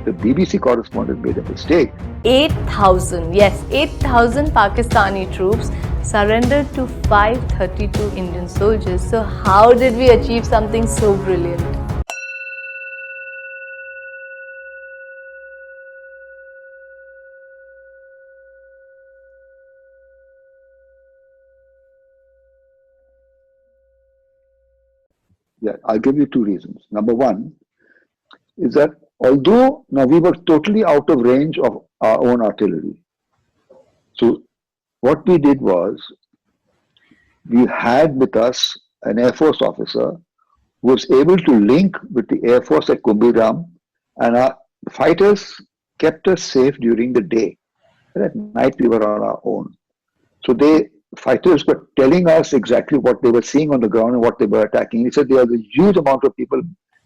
The BBC correspondent made a mistake. 8,000, yes, 8,000 Pakistani troops surrendered to 532 Indian soldiers. So how did we achieve something so brilliant? Yeah, I'll give you two reasons. Number one is that although now we were totally out of range of our own artillery, so what we did was we had with us an Air Force officer who was able to link with the Air Force at Kumbiram, and our fighters kept us safe during the day. And at night we were on our own. So they fighters were telling us exactly what they were seeing on the ground and what they were attacking. He said there was a huge amount of people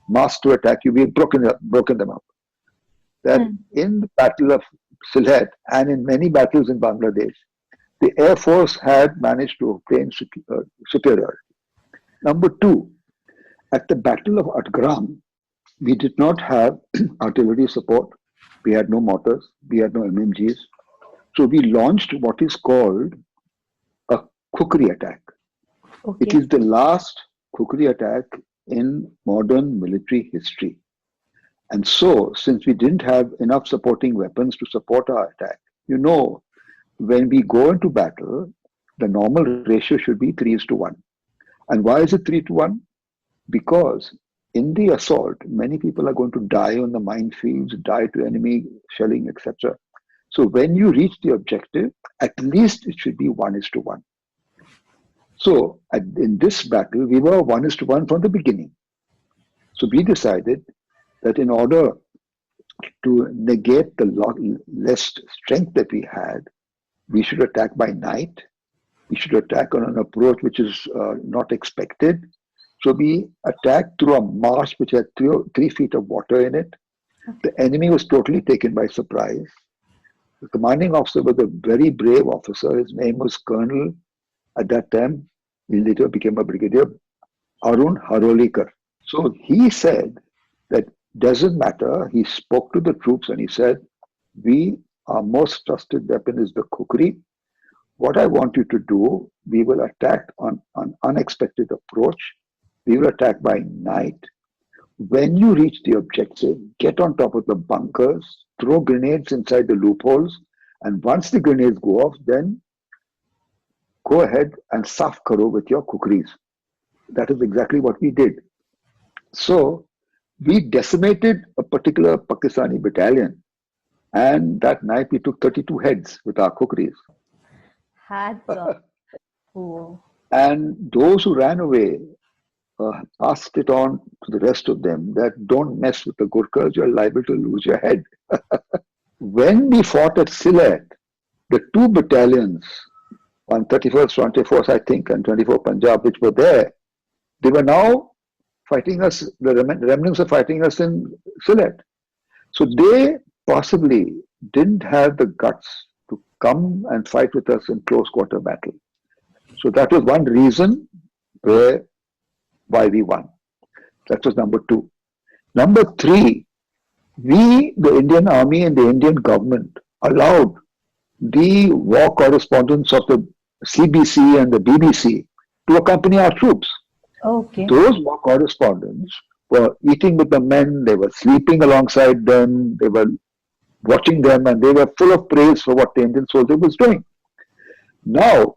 massed to attack you. We've broken them up. That in the Battle of Sylhet and in many battles in Bangladesh, the Air Force had managed to obtain superiority. Number two, at the Battle of Atgram, we did not have artillery support. We had no mortars. We had no MMGs. So we launched what is called a Khukri attack. It Okay. is the last Khukri attack in modern military history. And so, since we didn't have enough supporting weapons to support our attack, you know, when we go into battle, the normal ratio should be 3:1. And why is it 3:1? Because in the assault, many people are going to die on the minefields, die to enemy shelling, etc. So when you reach the objective, at least it should be 1:1. So in this battle, we were 1:1 from the beginning. So we decided that in order to negate the less strength that we had, we should attack by night. We should attack on an approach which is not expected. So we attacked through a marsh which had 3 feet of water in it. The enemy was totally taken by surprise. The commanding officer was a very brave officer. His name was Colonel, at that time, he later became a brigadier, Arun Harolikar. So he said that doesn't matter. He spoke to the troops and he said, our most trusted weapon is the Khukri. What I want you to do, we will attack on an unexpected approach. We will attack by night. When you reach the objective, get on top of the bunkers, throw grenades inside the loopholes, and once the grenades go off, then go ahead and saf karo with your Khukris. That is exactly what we did. So we decimated a particular Pakistani battalion, and that night we took 32 heads with our Khukris. Hats off. Whoa. And those who ran away passed it on to the rest of them that don't mess with the Gurkhas, you're liable to lose your head. When we fought at Sylhet, the two battalions, 131st, 24th, I think, and 24 Punjab, which were there, they were now fighting us, the remnants are fighting us in Sylhet. So they possibly didn't have the guts to come and fight with us in close quarter battle. So that was one reason why we won. That was number two. Number three, we, the Indian Army and the Indian government, allowed the war correspondents of the CBC and the BBC to accompany our troops. Okay. Those war correspondents were eating with the men, they were sleeping alongside them, they were watching them, and they were full of praise for what the Indian soldier was doing. Now,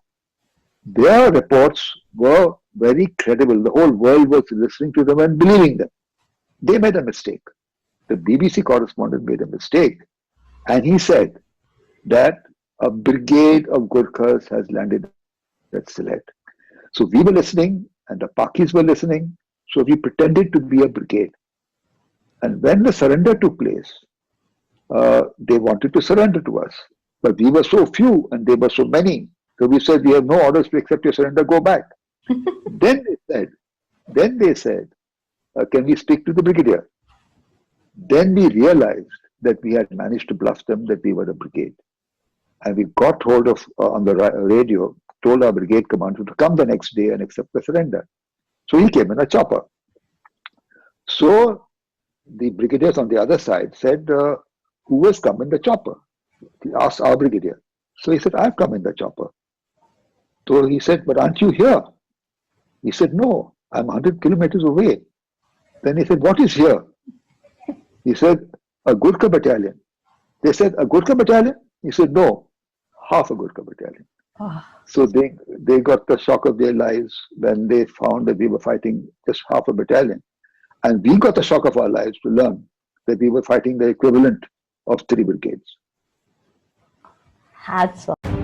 their reports were very credible. The whole world was listening to them and believing them. They made a mistake. The BBC correspondent made a mistake, and he said that a brigade of Gurkhas has landed at Sylhet. So we were listening, and the Pakis were listening, so we pretended to be a brigade. And when the surrender took place, they wanted to surrender to us. But we were so few and they were so many. So we said, we have no orders to accept your surrender, go back. Then they said, can we speak to the brigadier? Then we realized that we had managed to bluff them that we were the brigade. And we got hold of, on the radio, told our brigade commander to come the next day and accept the surrender. So he came in a chopper. So the brigadiers on the other side said, who has come in the chopper? He asked our brigadier. So he said, I've come in the chopper. So he said, but aren't you here? He said, no, I'm 100 kilometers away. Then he said, what is here? He said, a Gurkha battalion. They said, a Gurkha battalion? He said, no, half a Gurkha battalion. So they got the shock of their lives when they found that we were fighting just half a battalion. And we got the shock of our lives to learn that we were fighting the equivalent of 3 brigades. Hats off.